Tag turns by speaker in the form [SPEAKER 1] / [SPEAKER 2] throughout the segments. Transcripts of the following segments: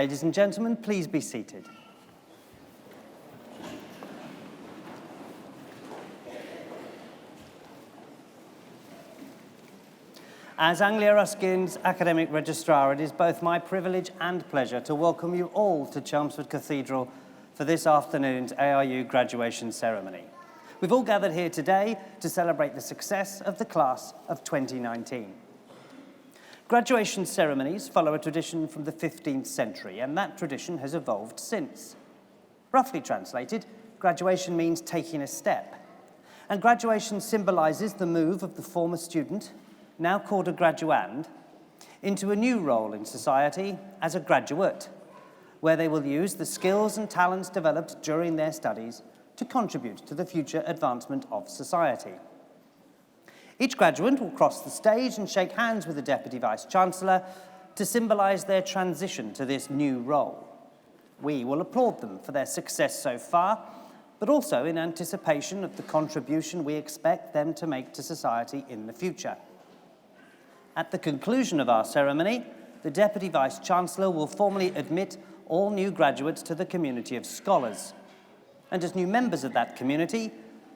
[SPEAKER 1] Ladies and gentlemen, please be seated. As Anglia Ruskin's Academic Registrar, it is both my privilege and pleasure to welcome you all to Chelmsford Cathedral for this afternoon's ARU graduation ceremony. We've all gathered here today to celebrate the success of the class of 2019. Graduation ceremonies follow a tradition from the 15th century, and that tradition has evolved since. Roughly translated, graduation means taking a step. And graduation symbolises the move of the former student, now called a graduand, into a new role in society as a graduate, where they will use the skills and talents developed during their studies to contribute to the future advancement of society. Each graduate will cross the stage and shake hands with the Deputy Vice-Chancellor to symbolise their transition to this new role. We will applaud them for their success so far, but also in anticipation of the contribution we expect them to make to society in the future. At the conclusion of our ceremony, the Deputy Vice-Chancellor will formally admit all new graduates to the community of scholars. And as new members of that community,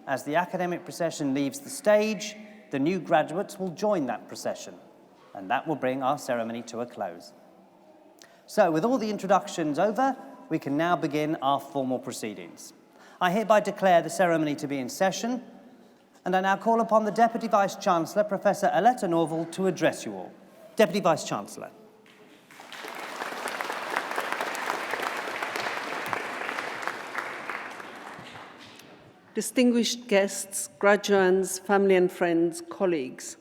[SPEAKER 1] as the academic procession leaves the stage, the new graduates will join that procession, and that will bring our ceremony to a close. So, with all the introductions over, we can now begin our formal proceedings. I hereby declare the ceremony to be in session, and I now call upon the Deputy Vice-Chancellor, Professor Aletta Norval, to address you all. Deputy Vice-Chancellor.
[SPEAKER 2] Distinguished guests, graduands, family and friends, colleagues,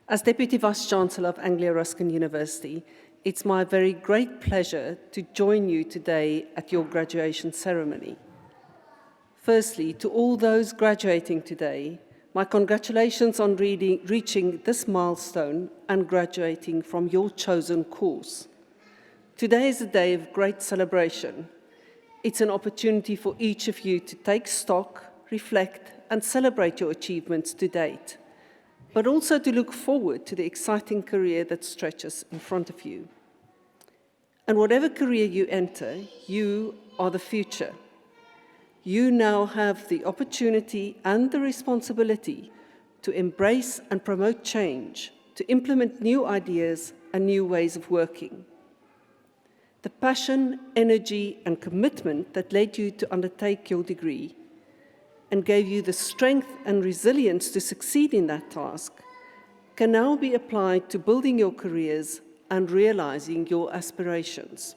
[SPEAKER 2] as Deputy Vice-Chancellor of Anglia Ruskin University, it's my very great pleasure to join you today at your graduation ceremony. Firstly, to all those graduating today, my congratulations on reaching this milestone and graduating from your chosen course. Today is a day of great celebration. It's an opportunity for each of you to take stock, reflect, and celebrate your achievements to date, but also to look forward to the exciting career that stretches in front of you. And whatever career you enter, you are the future. You now have the opportunity and the responsibility to embrace and promote change, to implement new ideas and new ways of working. The passion, energy, and commitment that led you to undertake your degree and gave you the strength and resilience to succeed in that task can now be applied to building your careers and realizing your aspirations.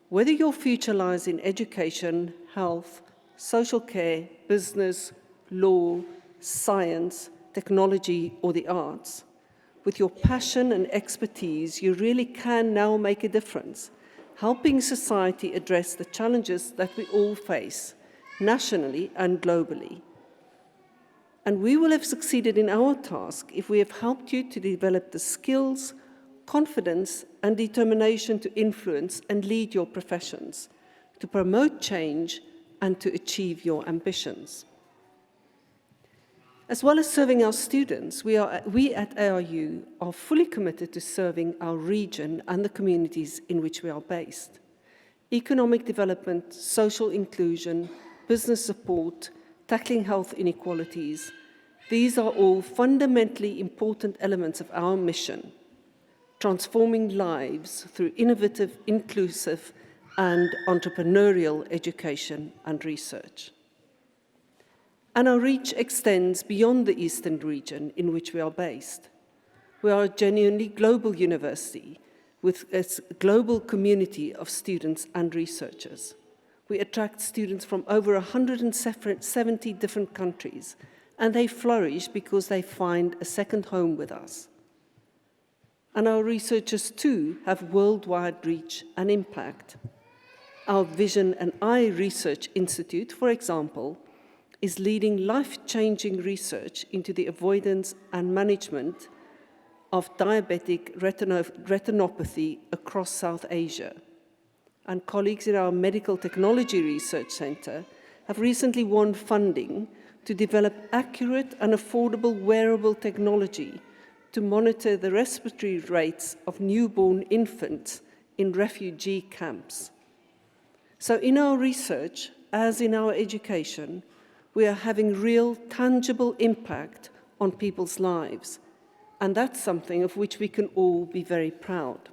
[SPEAKER 2] Whether your future lies in education, health, social care, business, law, science, technology, or the arts, with your passion and expertise, you really can now make a difference, helping society address the challenges that we all face, nationally and globally. And we will have succeeded in our task if we have helped you to develop the skills, confidence, and determination to influence and lead your professions, to promote change, and to achieve your ambitions. As well as serving our students, we at ARU are fully committed to serving our region and the communities in which we are based. Economic development, social inclusion, business support, tackling health inequalities, these are all fundamentally important elements of our mission, transforming lives through innovative, inclusive, and entrepreneurial education and research. And our reach extends beyond the eastern region in which we are based. We are a genuinely global university with a global community of students and researchers. We attract students from over 170 different countries, and they flourish because they find a second home with us. And our researchers too have worldwide reach and impact. Our Vision and Eye Research Institute, for example, is leading life-changing research into the avoidance and management of diabetic retinopathy across South Asia. And colleagues in our Medical Technology Research Centre have recently won funding to develop accurate and affordable wearable technology to monitor the respiratory rates of newborn infants in refugee camps. So in our research, as in our education, we are having real, tangible impact on people's lives, and that's something of which we can all be very proud.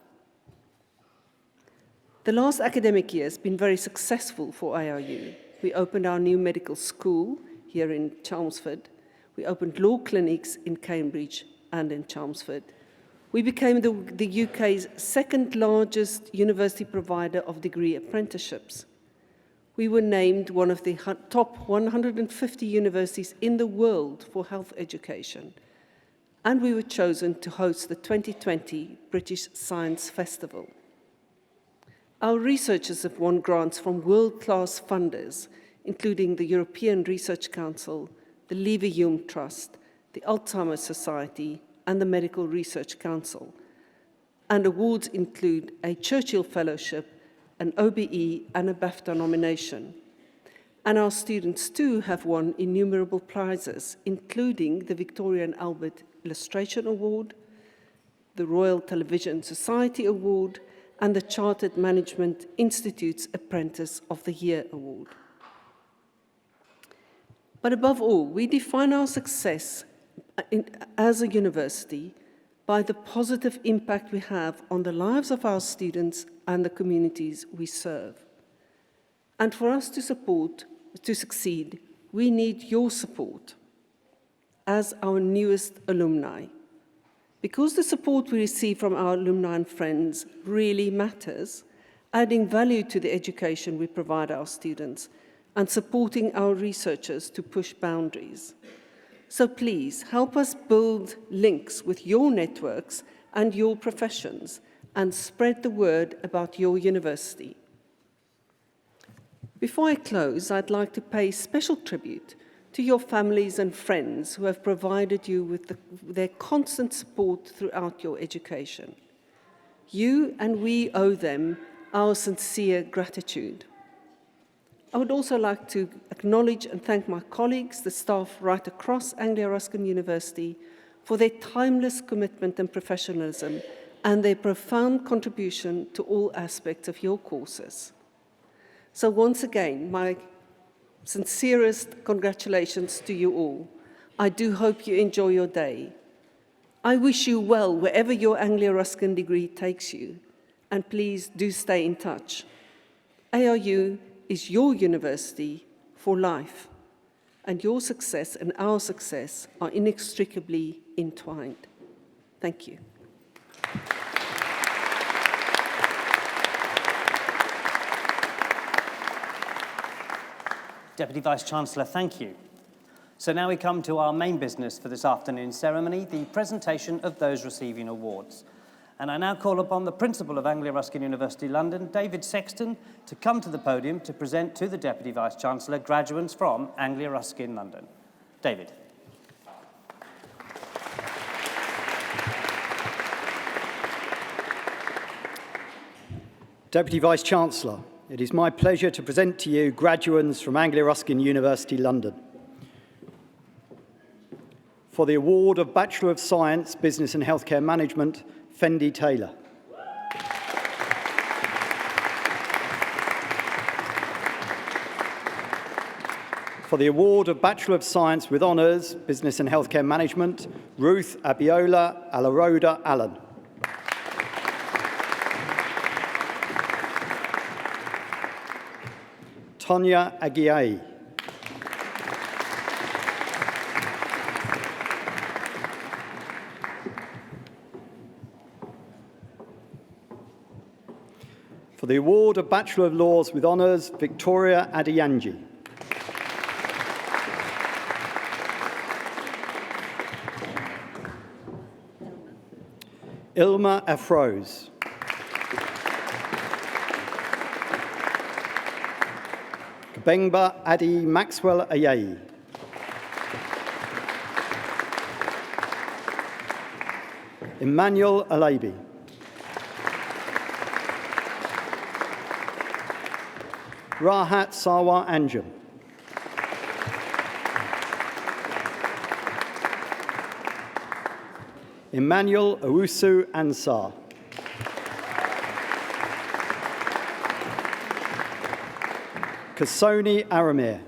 [SPEAKER 2] The last academic year has been very successful for ARU. We opened our new medical school here in Chelmsford. We opened law clinics in Cambridge and in Chelmsford. We became the UK's second largest university provider of degree apprenticeships. We were named one of the top 150 universities in the world for health education. And we were chosen to host the 2020 British Science Festival. Our researchers have won grants from world-class funders, including the European Research Council, the Lever-Hulme Trust, the Alzheimer's Society, and the Medical Research Council. And awards include a Churchill Fellowship, an OBE, and a BAFTA nomination. And our students too have won innumerable prizes, including the Victoria and Albert Illustration Award, the Royal Television Society Award, and the Chartered Management Institute's Apprentice of the Year Award. But above all, we define our success as a university by the positive impact we have on the lives of our students and the communities we serve. And for us to succeed, we need your support as our newest alumni. Because the support we receive from our alumni and friends really matters, adding value to the education we provide our students and supporting our researchers to push boundaries. So please help us build links with your networks and your professions and spread the word about your university. Before I close, I'd like to pay special tribute to your families and friends who have provided you with their constant support throughout your education. You and we owe them our sincere gratitude. I would also like to acknowledge and thank my colleagues, the staff right across Anglia Ruskin University, for their timeless commitment and professionalism and their profound contribution to all aspects of your courses. So once again, my sincerest congratulations to you all. I do hope you enjoy your day. I wish you well wherever your Anglia Ruskin degree takes you, and please do stay in touch. ARU is your university for life, and your success and our success are inextricably entwined. Thank you.
[SPEAKER 1] Deputy Vice-Chancellor, thank you. So now we come to our main business for this afternoon's ceremony, the presentation of those receiving awards. And I now call upon the Principal of Anglia Ruskin University London, David Sexton, to come to the podium to present to the Deputy Vice-Chancellor graduates from Anglia Ruskin London. David.
[SPEAKER 3] Deputy Vice-Chancellor, it is my pleasure to present to you graduates from Anglia Ruskin University London. For the award of Bachelor of Science, Business and Healthcare Management, Fendi Taylor. For the award of Bachelor of Science with Honours, Business and Healthcare Management, Ruth Abiola Alaroda Allen. Tonya Aguiai. For the award of Bachelor of Laws with Honours, Victoria Adiyanji. Ilma Afroz. Bengba Adi Maxwell Ayayi. Emmanuel Alabi. Rahat Sawa Anjum. Emmanuel Owusu Ansar. Kasoni Aramir.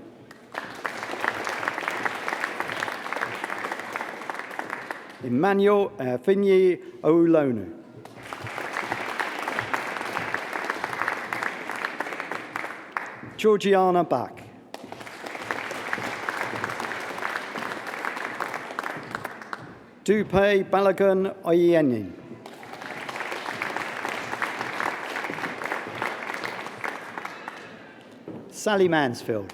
[SPEAKER 3] Emmanuel Finyi Oulonu. Georgiana Bach. Dupe Balagan Oyenin. Sally Mansfield.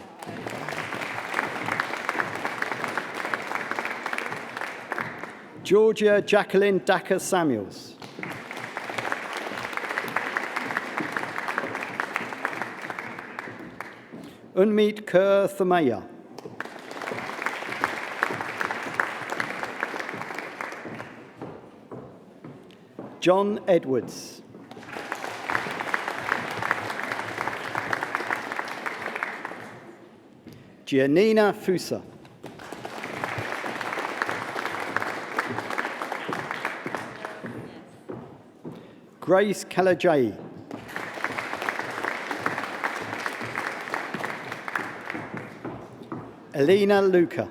[SPEAKER 3] Georgia Jacqueline Dacre Samuels. Unmeet Kerr Thamaya. John Edwards. Giannina Fusa. Grace Kalajai. Elena Luca.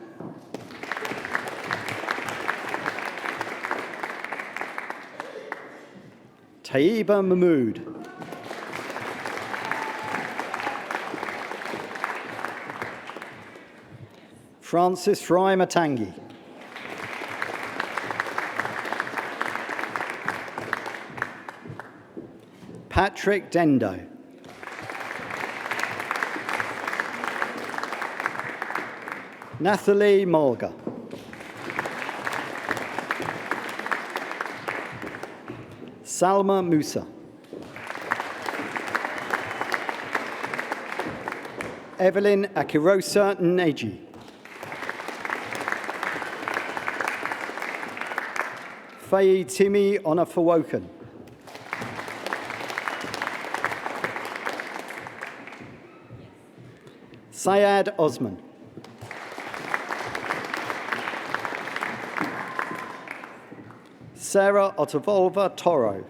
[SPEAKER 3] Taiba Mahmood. Francis Rai Matangi. Patrick Dendo. Nathalie Mulga. Salma Musa. Evelyn Akirosa Neji. Faye Timi Onafawoken. Syed Osman. Sarah Otovolva Toro.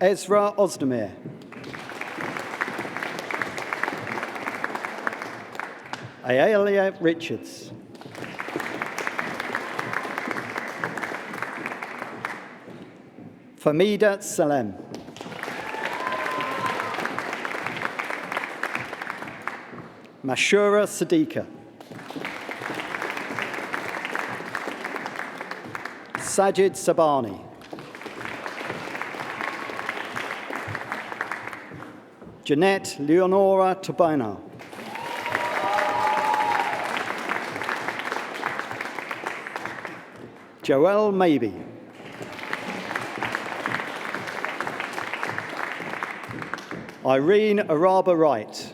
[SPEAKER 3] Ezra Ozdemir. Ayalia Richards. Famida Salem. Mashura Sadiqa. Sajid Sabani. Jeanette Leonora Tabino. Joelle Maybe. Irene Araba Wright.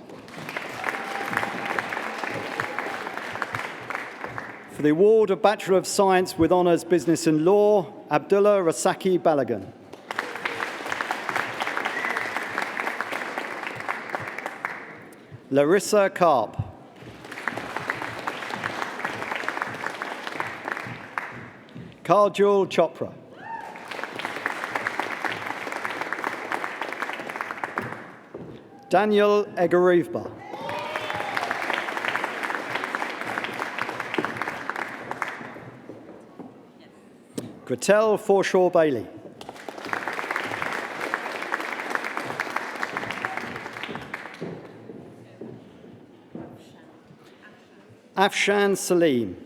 [SPEAKER 3] For the award of Bachelor of Science with Honours Business and Law, Abdullah Rasaki Balagan. Larissa Karp. Kajul Chopra. Daniel Egarivba. Gretel Forshaw Bailey. Afshan Salim.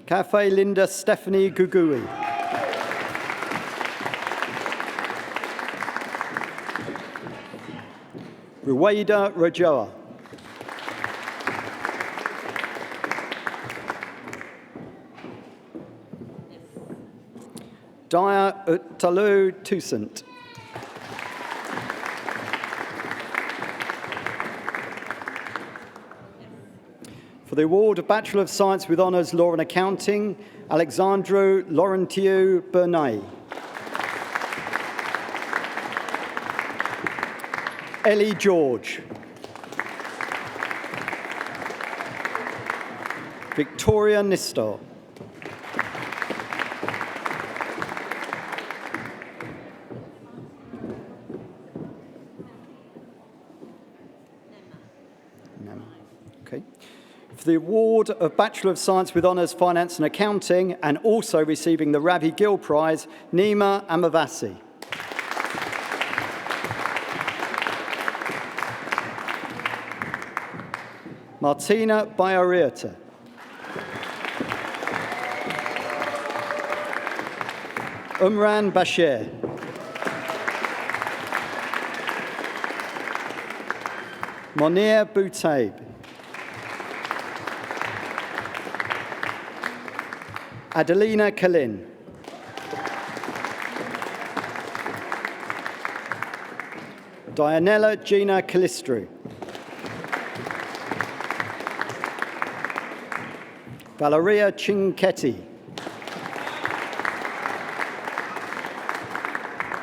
[SPEAKER 3] Cafe Linda Stephanie Gugui. Ruwaida Rajoa. Daya Utalu Toussaint. For the award of Bachelor of Science with Honours Law and Accounting, Alexandro Laurentiu Bernay. Ellie George. Victoria Nistor. Okay. For the award of Bachelor of Science with Honours Finance and Accounting, and also receiving the Ravi Gill Prize, Nima Amavasi. Martina Bayariota. Umran Bashir. Monir Boutaib. Adelina Kalin. Dianella Gina Calistru. Valeria Chinchetti.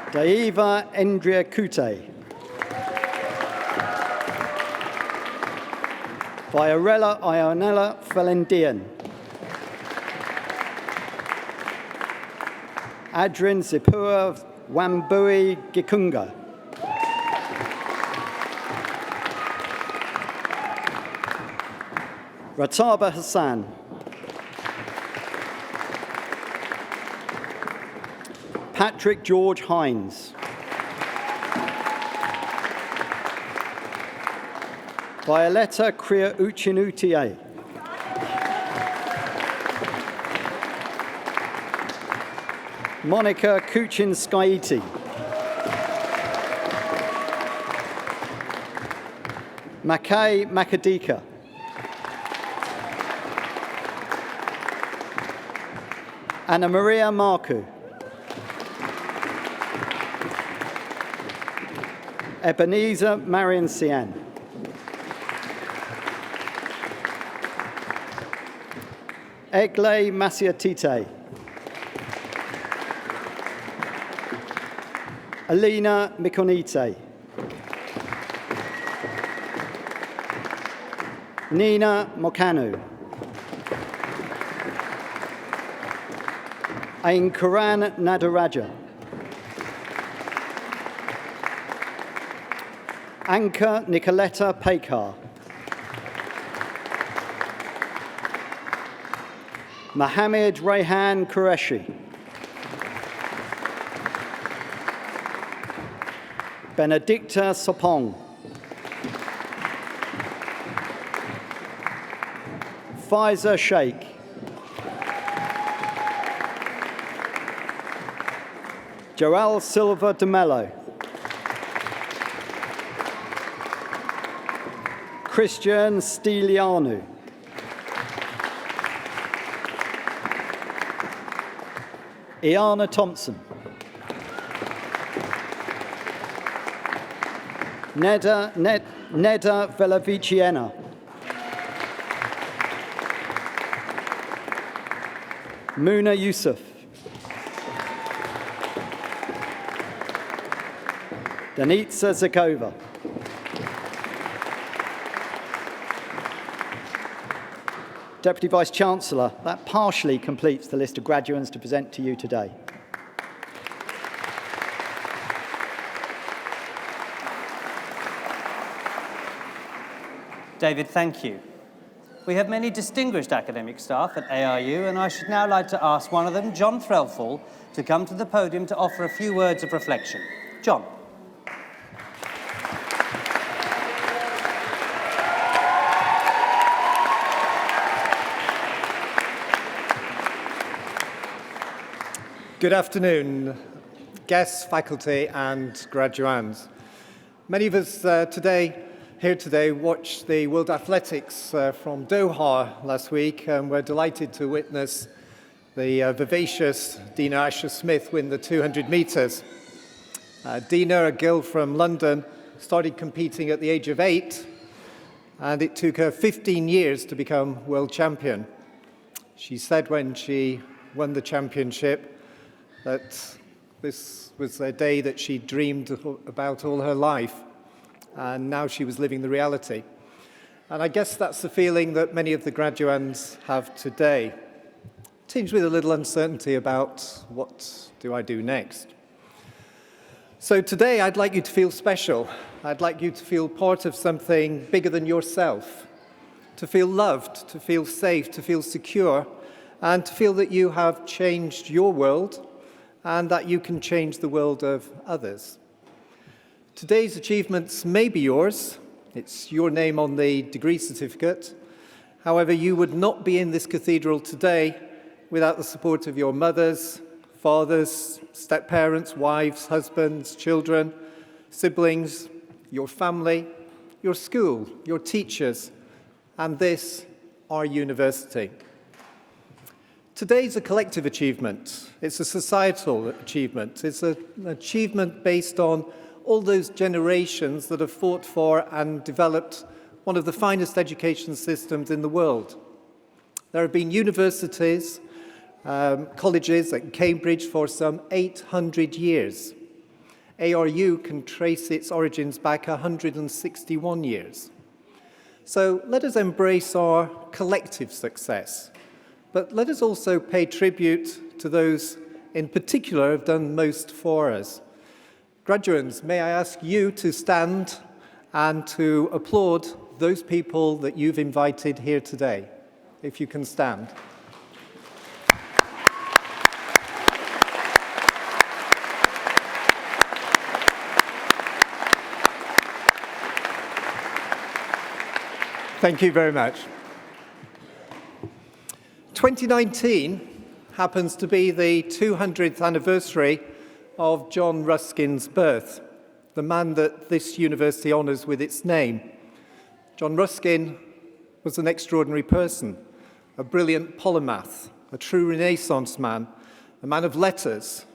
[SPEAKER 3] Daiva Endria Kute. Viorella Ionella Felendian. Adrian Zipua Wambui Gikunga. Rataba Hassan. Patrick George Hines. Violetta Kriya Uchinutie. Monica Kuchin-Skaiti. Mackay Makadika. Anna Maria Marku. Ebenezer Marion Sian. Egle Masiatite. Alina Mikonite. Nina Mokanu. Ain Karan Nadaraja. Anka Nicoletta Pekar. Mohammed Rayhan Qureshi. Benedicta Sopong. Faiza Sheikh. Joel Silva de Mello. Christian Stilianu. Iana Thompson. Neda Velaviciena. Muna Yusuf. Danitsa Zakova. Deputy Vice-Chancellor, that partially completes the list of graduates to present to you today.
[SPEAKER 1] David, thank you. We have many distinguished academic staff at ARU, and I should now like to ask one of them, John Threlfall, to come to the podium to offer a few words of reflection. John.
[SPEAKER 4] Good afternoon, guests, faculty and graduands. Many of us here today watched the World Athletics from Doha last week, and we're delighted to witness the vivacious Dina Asher-Smith win the 200 metres. Dina, a girl from London, started competing at the age of 8, and it took her 15 years to become world champion. She said when she won the championship that this was a day that she dreamed about all her life, and now she was living the reality. And I guess that's the feeling that many of the graduands have today, tinged with a little uncertainty about what do I do next. So today I'd like you to feel special. I'd like you to feel part of something bigger than yourself, to feel loved, to feel safe, to feel secure, and to feel that you have changed your world and that you can change the world of others. Today's achievements may be yours. It's your name on the degree certificate. However, you would not be in this cathedral today without the support of your mothers, fathers, step-parents, wives, husbands, children, siblings, your family, your school, your teachers, and this, our university. Today's a collective achievement. It's a societal achievement. It's an achievement based on all those generations that have fought for and developed one of the finest education systems in the world. There have been universities, colleges at Cambridge for some 800 years. ARU can trace its origins back 161 years. So let us embrace our collective success, but let us also pay tribute to those in particular who have done most for us. Graduands, may I ask you to stand and to applaud those people that you've invited here today, if you can stand. Thank you very much. 2019 happens to be the 200th anniversary of John Ruskin's birth, the man that this university honours with its name. John Ruskin was an extraordinary person, a brilliant polymath, a true Renaissance man, a man of letters,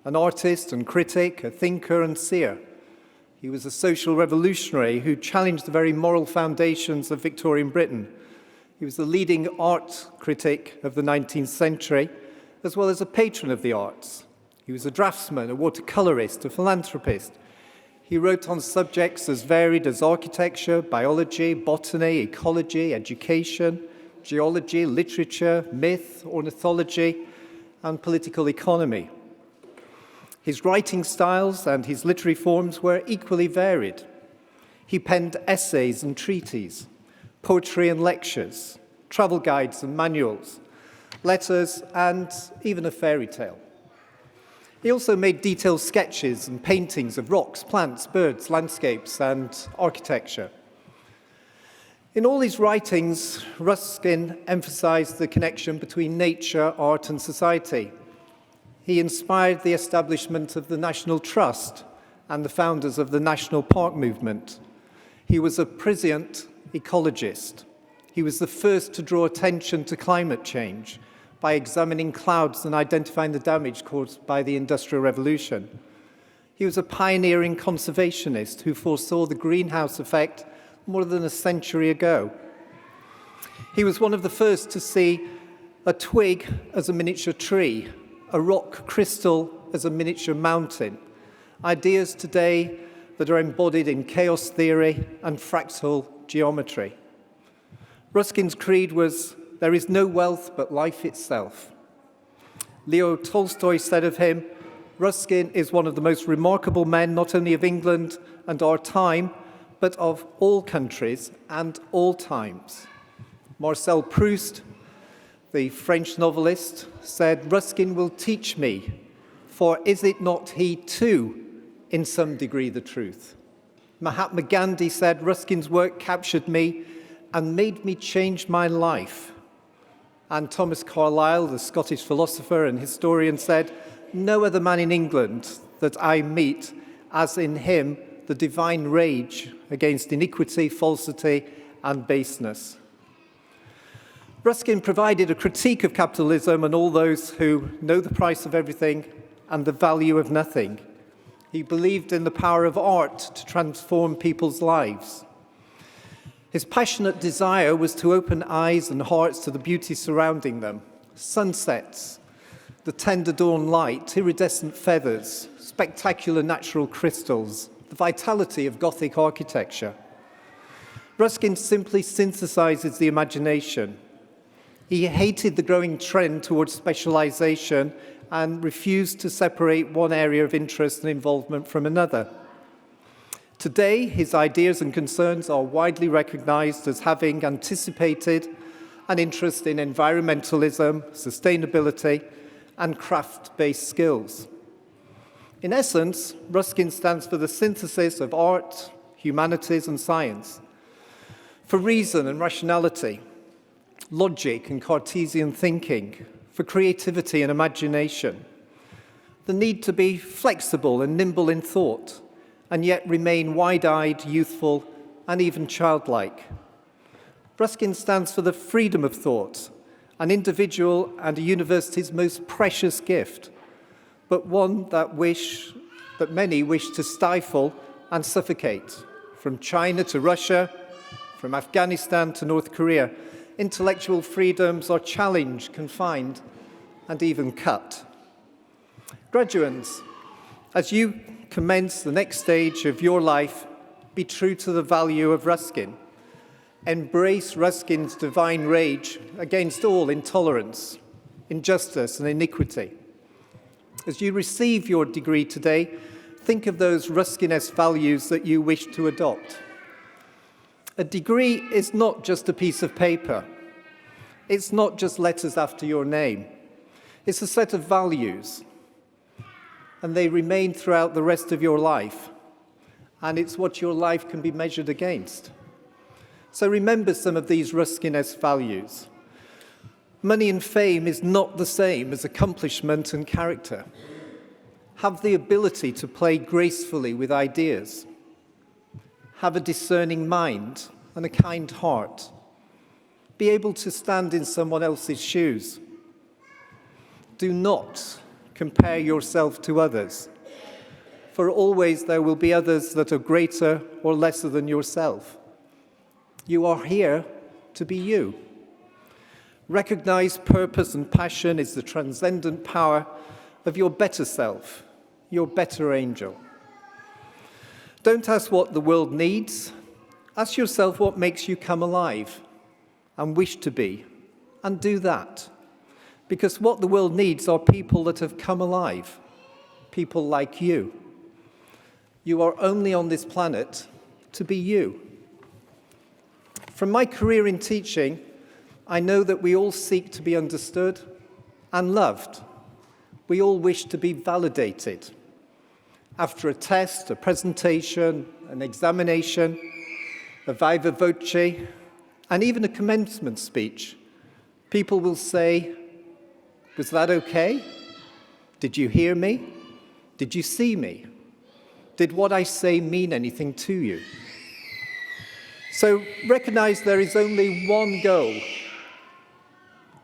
[SPEAKER 4] an artist and critic, a thinker and seer. He was a social revolutionary who challenged the very moral foundations of Victorian Britain. He was the leading art critic of the 19th century, as well as a patron of the arts. He was a draftsman, a watercolorist, a philanthropist. He wrote on subjects as varied as architecture, biology, botany, ecology, education, geology, literature, myth, ornithology, and political economy. His writing styles and his literary forms were equally varied. He penned essays and treatises, poetry and lectures, travel guides and manuals, letters, and even a fairy tale. He also made detailed sketches and paintings of rocks, plants, birds, landscapes, and architecture. In all his writings, Ruskin emphasized the connection between nature, art, and society. He inspired the establishment of the National Trust and the founders of the National Park movement. He was a prescient ecologist. He was the first to draw attention to climate change by examining clouds and identifying the damage caused by the Industrial Revolution. He was a pioneering conservationist who foresaw the greenhouse effect more than a century ago. He was one of the first to see a twig as a miniature tree, a rock crystal as a miniature mountain, ideas today that are embodied in chaos theory and fractal geometry. Ruskin's creed was, "There is no wealth but life itself." Leo Tolstoy said of him, "Ruskin is one of the most remarkable men, not only of England and our time, but of all countries and all times." Marcel Proust, the French novelist, said, "Ruskin will teach me, for is it not he too, in some degree, the truth?" Mahatma Gandhi said, "Ruskin's work captured me and made me change my life." And Thomas Carlyle, the Scottish philosopher and historian, said, "No other man in England that I meet as in him the divine rage against iniquity, falsity, and baseness." Ruskin provided a critique of capitalism and all those who know the price of everything and the value of nothing. He believed in the power of art to transform people's lives. His passionate desire was to open eyes and hearts to the beauty surrounding them. Sunsets, the tender dawn light, iridescent feathers, spectacular natural crystals, the vitality of Gothic architecture. Ruskin simply synthesizes the imagination. He hated the growing trend towards specialization and refused to separate one area of interest and involvement from another. Today, his ideas and concerns are widely recognized as having anticipated an interest in environmentalism, sustainability, and craft-based skills. In essence, Ruskin stands for the synthesis of art, humanities, and science, for reason and rationality, logic and Cartesian thinking, for creativity and imagination, the need to be flexible and nimble in thought, and yet remain wide-eyed, youthful, and even childlike. Ruskin stands for the freedom of thought, an individual and a university's most precious gift, but one that many wish to stifle and suffocate. From China to Russia, from Afghanistan to North Korea, intellectual freedoms are challenged, confined, and even cut. Graduates, as you commence the next stage of your life, be true to the value of Ruskin. Embrace Ruskin's divine rage against all intolerance, injustice, and iniquity. As you receive your degree today, think of those Ruskin-esque values that you wish to adopt. A degree is not just a piece of paper. It's not just letters after your name. It's a set of values, and they remain throughout the rest of your life, and it's what your life can be measured against. So remember some of these Ruskin-esque values. Money and fame is not the same as accomplishment and character. Have the ability to play gracefully with ideas. Have a discerning mind and a kind heart. Be able to stand in someone else's shoes. Do not compare yourself to others, for always there will be others that are greater or lesser than yourself. You are here to be you. Recognize purpose and passion is the transcendent power of your better self, your better angel. Don't ask what the world needs. Ask yourself what makes you come alive and wish to be, and do that. Because what the world needs are people that have come alive, people like you. You are only on this planet to be you. From my career in teaching, I know that we all seek to be understood and loved. We all wish to be validated. After a test, a presentation, an examination, a viva voce, and even a commencement speech, people will say, "Was that okay? Did you hear me? Did you see me? Did what I say mean anything to you?" So recognize there is only one goal,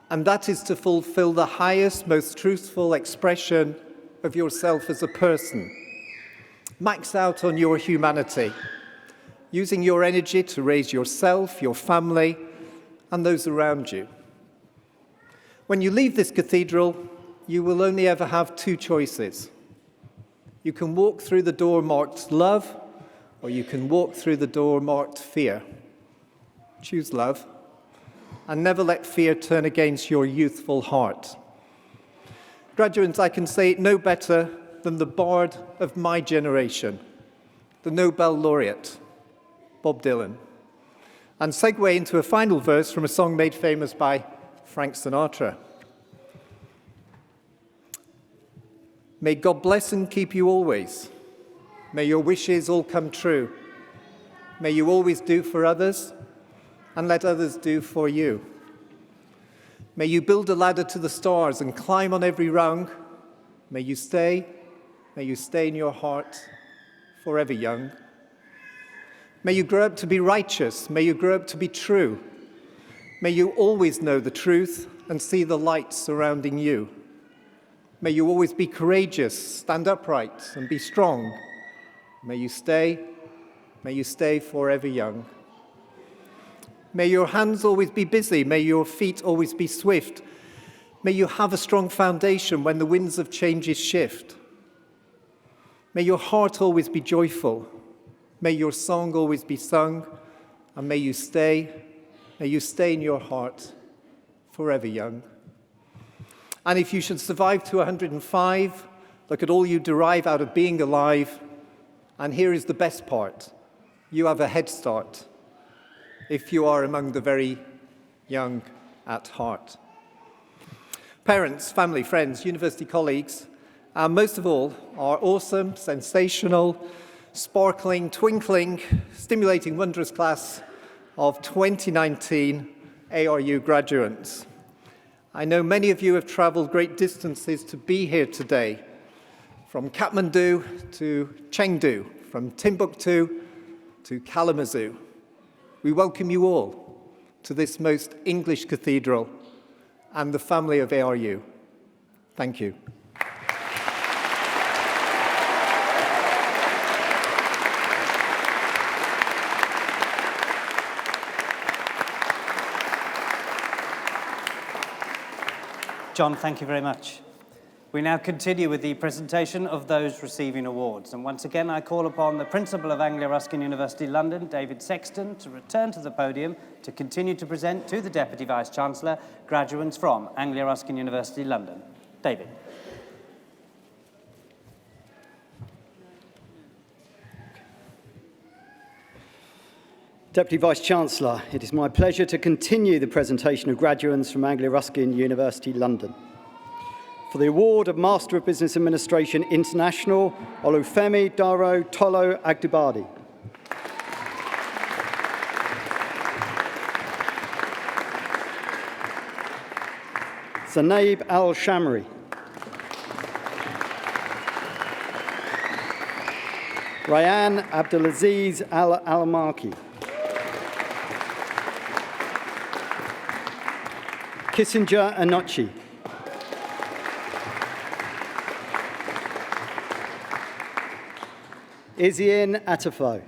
[SPEAKER 4] and that is to fulfill the highest, most truthful expression of yourself as a person. Max out on your humanity, using your energy to raise yourself, your family, and those around you. When you leave this cathedral, you will only ever have two choices. You can walk through the door marked love, or you can walk through the door marked fear. Choose love, and never let fear turn against your youthful heart. Graduates, I can say it no better than the bard of my generation, the Nobel laureate, Bob Dylan. And segue into a final verse from a song made famous by Frank Sinatra. May God bless and keep you always. May your wishes all come true. May you always do for others and let others do for you. May you build a ladder to the stars and climb on every rung. May you stay in your heart forever young. May you grow up to be righteous. May you grow up to be true. May you always know the truth and see the light surrounding you. May you always be courageous, stand upright, and be strong. May you stay forever young. May your hands always be busy. May your feet always be swift. May you have a strong foundation when the winds of changes shift. May your heart always be joyful. May your song always be sung, and may you stay in your heart forever young. And if you should survive to 105, look at all you derive out of being alive. And here is the best part. You have a head start if you are among the very young at heart. Parents, family, friends, university colleagues, and most of all, our awesome, sensational, sparkling, twinkling, stimulating, wondrous class of 2019 ARU graduates. I know many of you have travelled great distances to be here today, from Kathmandu to Chengdu, from Timbuktu to Kalamazoo. We welcome you all to this most English cathedral and the family of ARU. Thank you.
[SPEAKER 1] John, thank you very much. We now continue with the presentation of those receiving awards. And once again, I call upon the Principal of Anglia Ruskin University London, David Sexton, to return to the podium to continue to present to the Deputy Vice-Chancellor graduates from Anglia Ruskin University London. David.
[SPEAKER 3] Deputy Vice-Chancellor, it is my pleasure to continue the presentation of graduates from Anglia Ruskin University London. For the award of Master of Business Administration International, Olufemi Daro Tolo Agdubadi. Zanaib Al-Shamri. Ryan Abdulaziz Al-Alamaki. Kissinger Anochi. Izien Atafo.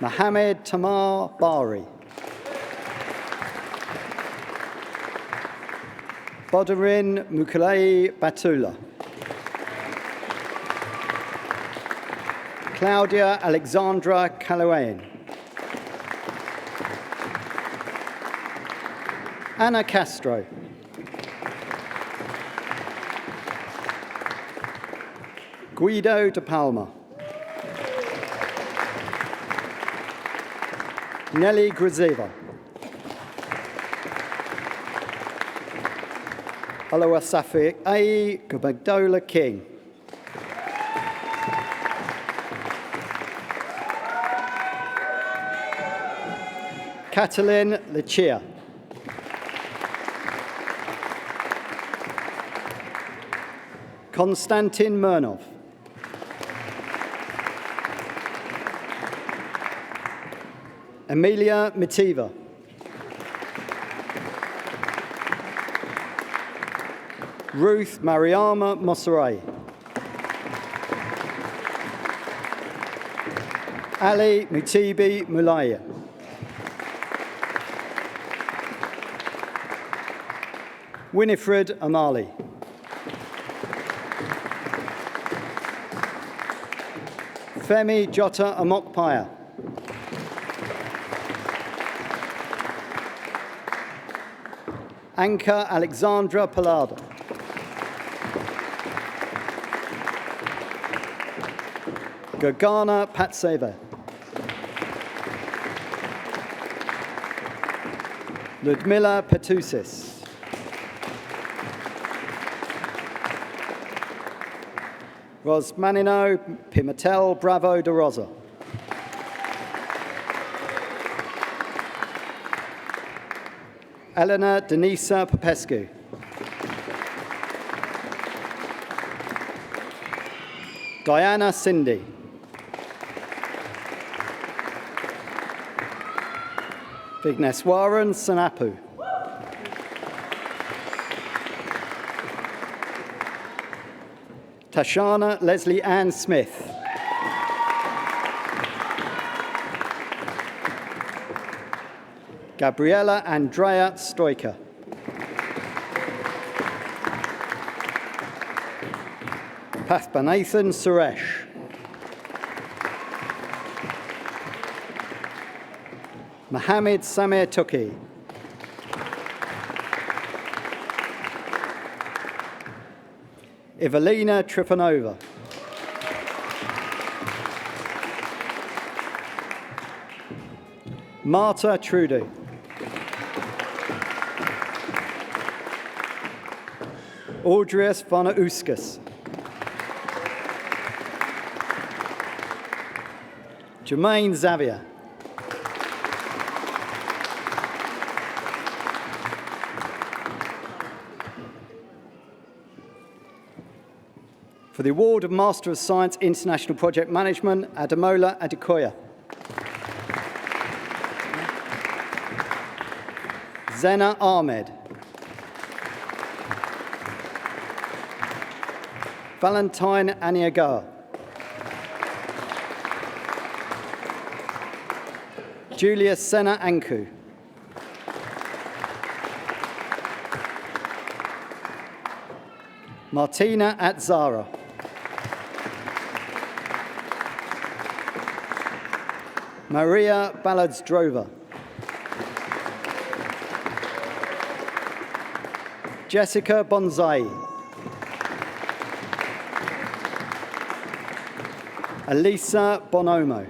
[SPEAKER 3] Mohammed Tamar Bari. Bodarin Mukulei Batula. Claudia Alexandra Kalawain. Anna Castro. Guido de Palma. Nelly Grazeva. Alawasafi A. Gabagdola King. Catalin Lucia. Konstantin Murnov. Emilia Mitiva. Ruth Mariama Mosarai. Ali Mutibi Mulaya. Winifred Amali. Femi Jota Amokpaya. Anka Alexandra Palada. Gagana Patseva. Ludmila Petusis. Rosmanino Pimentel Bravo de Rosa. Elena Denisa Popescu. Diana Cindy. Vigneswaran Sanapu. Tashana Leslie Ann Smith. Gabriela Andrea Stoica. Pathpanathan Suresh. Mohammed Samir Tuki. Evelina Trifonova. Marta Trudy. Audrius Vanauskas. Jermaine Xavier. For the award of Master of Science International Project Management, Ademola Adekoya. Zena Ahmed. Valentine Aniagar. Julius Sena Anku. Martina Atzara. Maria Balladsdrova. Jessica Bonzai. Elisa Bonomo.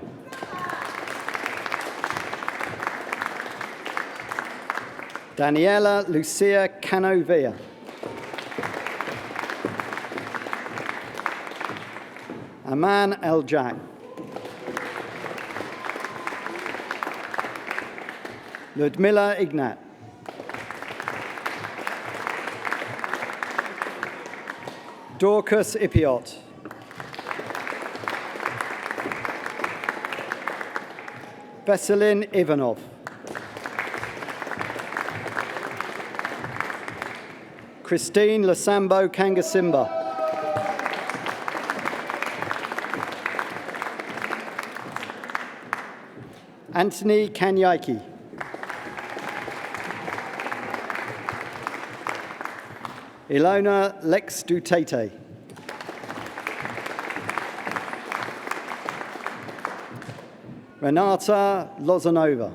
[SPEAKER 3] Daniela Lucia Canovia. Aman El-Jack. Ludmila Ignat. Dorcas Ipiot. Veselin Ivanov. Christine Lasambo Kangasimba. Anthony Kanyaki. Ilona Lex Dutete. Renata Lozanova.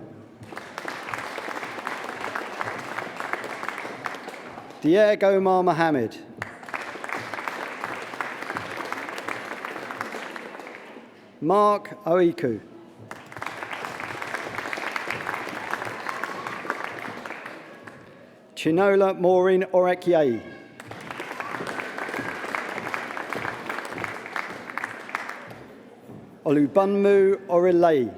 [SPEAKER 3] Diego Omar Mohammed. Mark Oiku. Chinola Maureen Orekiei. Olubanmu Orilei.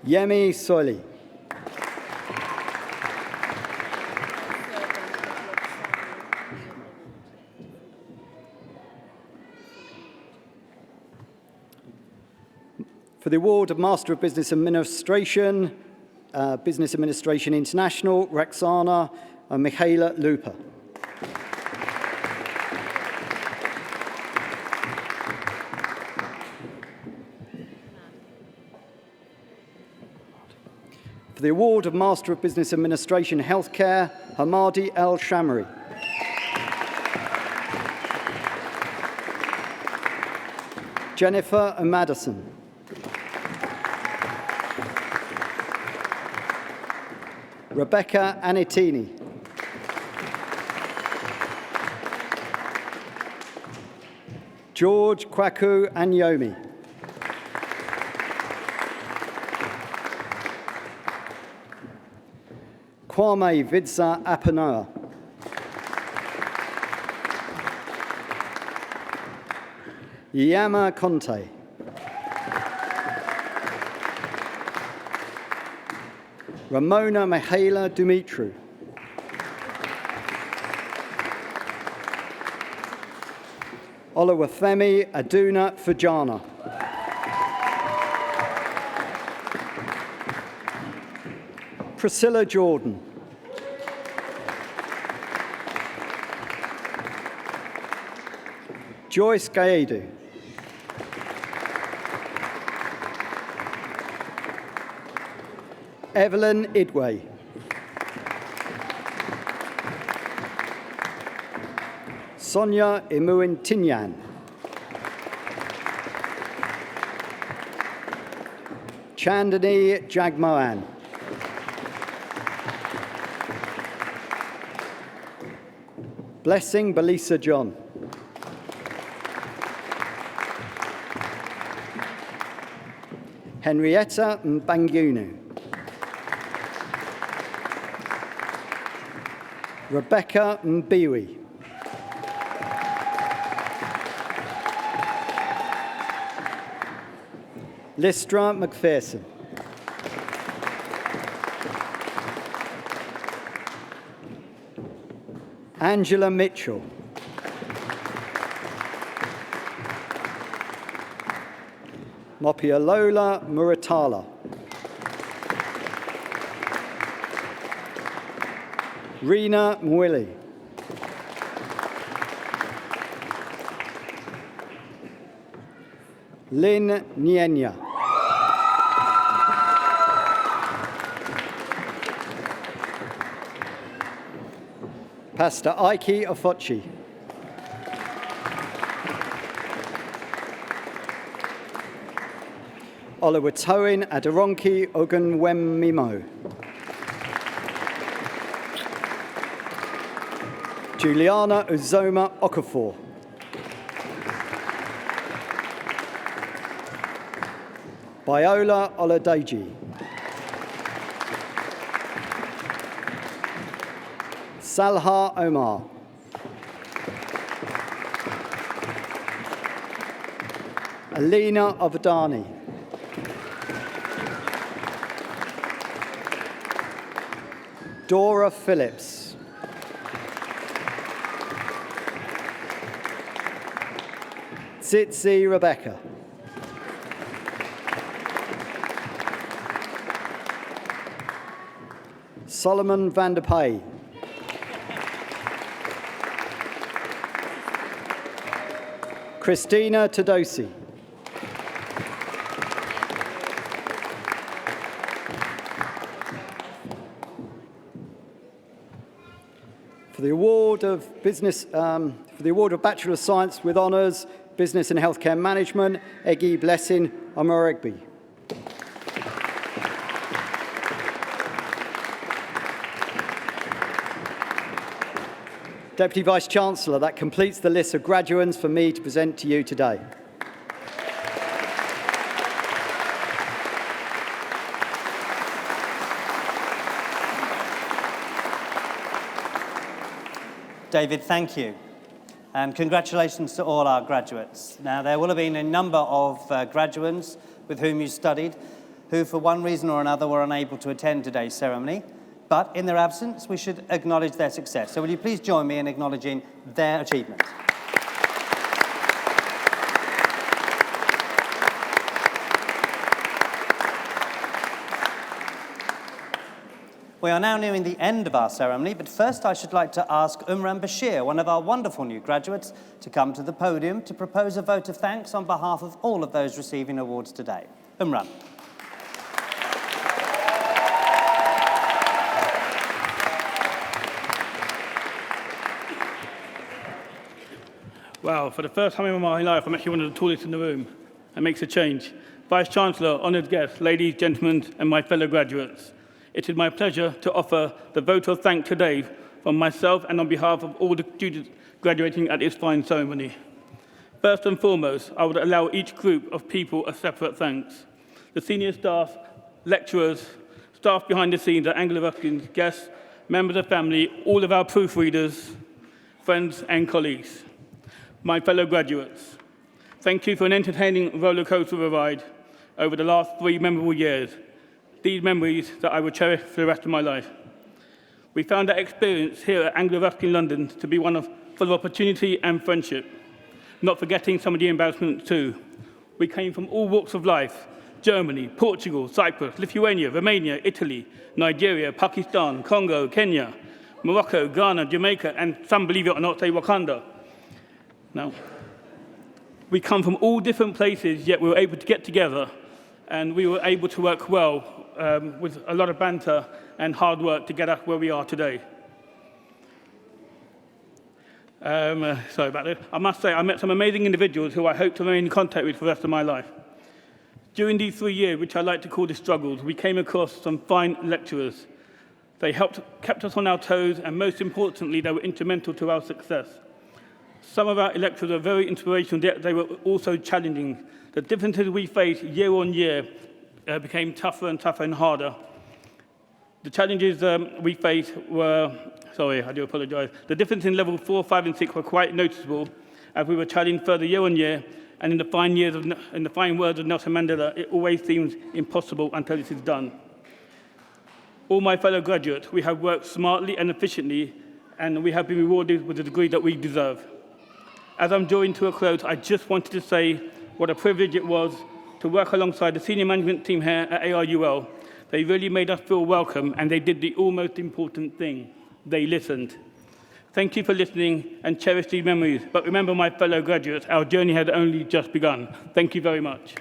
[SPEAKER 3] Yemi Soli. For the award of Master of Business Administration, Business Administration International, Roxana and Michaela Lupa. For the award of Master of Business Administration Healthcare, Hamadi El Shamri. Jennifer Madison. Rebecca Anitini. George Kwaku Anyomi. Kwame Vidsa Apanoa. Yama Conte. Ramona Mihaela Dumitru. Oluwafemi Aduna Fujana. Priscilla Jordan. Joyce Gaedu. Evelyn Idway. Sonia Imuin Tinyan. Chandani Jagmohan. Blessing Belisa John. Henrietta Mbangunu. Rebecca Mbiwi. Listra McPherson. Angela Mitchell. Mopialola Muratala. Rena Mwili. Lynn Nyenya. Pastor Ike Ofochi. Olawatoin Aderonki Ogunwemimo. Juliana Uzoma Okafor. Biola Oladeji. Salha Omar. Alina Avadani. Dora Phillips. Tsitsi Rebecca. Solomon van der Pay. Christina Tadosi. For the award of Bachelor of Science with Honours, Business and Healthcare Management, Egi Blessing Omoregbe. Deputy Vice-Chancellor, that completes the list of graduands for me to present to you today.
[SPEAKER 1] David, thank you. And congratulations to all our graduates. Now, there will have been a number of graduands with whom you studied who, for one reason or another, were unable to attend today's ceremony. But in their absence, we should acknowledge their success. So will you please join me in acknowledging their achievement? We are now nearing the end of our ceremony, but first I should like to ask Umran Bashir, one of our wonderful new graduates, to come to the podium to propose a vote of thanks on behalf of all of those receiving awards today. Umran.
[SPEAKER 5] Wow, for the first time in my life, I'm actually one of the tallest in the room. That makes a change. Vice-Chancellor, honoured guests, ladies, gentlemen, and my fellow graduates. It is my pleasure to offer the vote of thanks today from myself and on behalf of all the students graduating at this fine ceremony. First and foremost, I would allow each group of people a separate thanks. The senior staff, lecturers, staff behind the scenes at Anglia Ruskin, guests, members of family, all of our proofreaders, friends and colleagues. My fellow graduates, thank you for an entertaining roller coaster ride over the last 3 memorable years. These memories that I will cherish for the rest of my life. We found that experience here at Anglia Ruskin London to be one full of opportunity and friendship, not forgetting some of the embarrassments too. We came from all walks of life: Germany, Portugal, Cyprus, Lithuania, Romania, Italy, Nigeria, Pakistan, Congo, Kenya, Morocco, Ghana, Jamaica, and some, believe it or not, say Wakanda. Now, we come from all different places, yet we were able to get together and we were able to work well with a lot of banter and hard work to get us where we are today. Sorry about that. I must say, I met some amazing individuals who I hope to remain in contact with for the rest of my life. During these 3 years, which I like to call the struggles, we came across some fine lecturers. They kept us on our toes, and most importantly, they were instrumental to our success. Some of our lecturers were very inspirational, yet they were also challenging. The differences we faced year on year became tougher and tougher and harder. The challenges we faced were, sorry, I do apologize. The difference in level 4, 5, and 6 were quite noticeable as we were challenged further year on year. And in the fine words of Nelson Mandela, it always seems impossible until it is done. All my fellow graduates, we have worked smartly and efficiently, and we have been rewarded with the degree that we deserve. As I'm drawing to a close, I just wanted to say what a privilege it was to work alongside the senior management team here at ARUL. They really made us feel welcome, and they did the almost important thing. They listened. Thank you for listening and cherish these memories. But remember, my fellow graduates, our journey had only just begun. Thank you very much.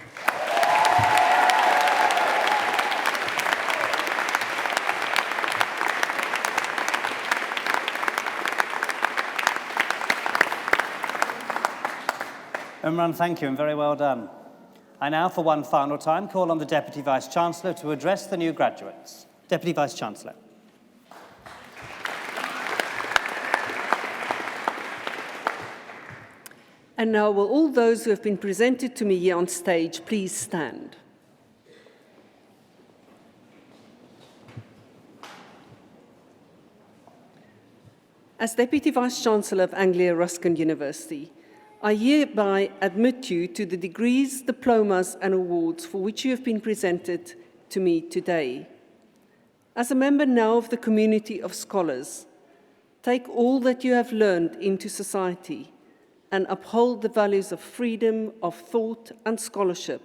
[SPEAKER 1] Imran, thank you and very well done. I now, for one final time, call on the Deputy Vice-Chancellor to address the new graduates. Deputy Vice-Chancellor.
[SPEAKER 2] And now will all those who have been presented to me here on stage please stand. As Deputy Vice-Chancellor of Anglia Ruskin University, I hereby admit you to the degrees, diplomas and awards for which you have been presented to me today. As a member now of the community of scholars, take all that you have learned into society and uphold the values of freedom of thought and scholarship.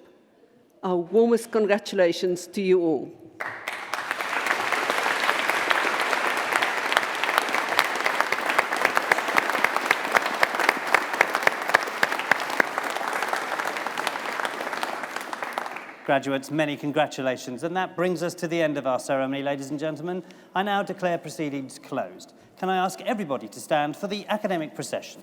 [SPEAKER 2] Our warmest congratulations to you all.
[SPEAKER 1] Graduates, many congratulations. And that brings us to the end of our ceremony, ladies and gentlemen. I now declare proceedings closed. Can I ask everybody to stand for the academic procession?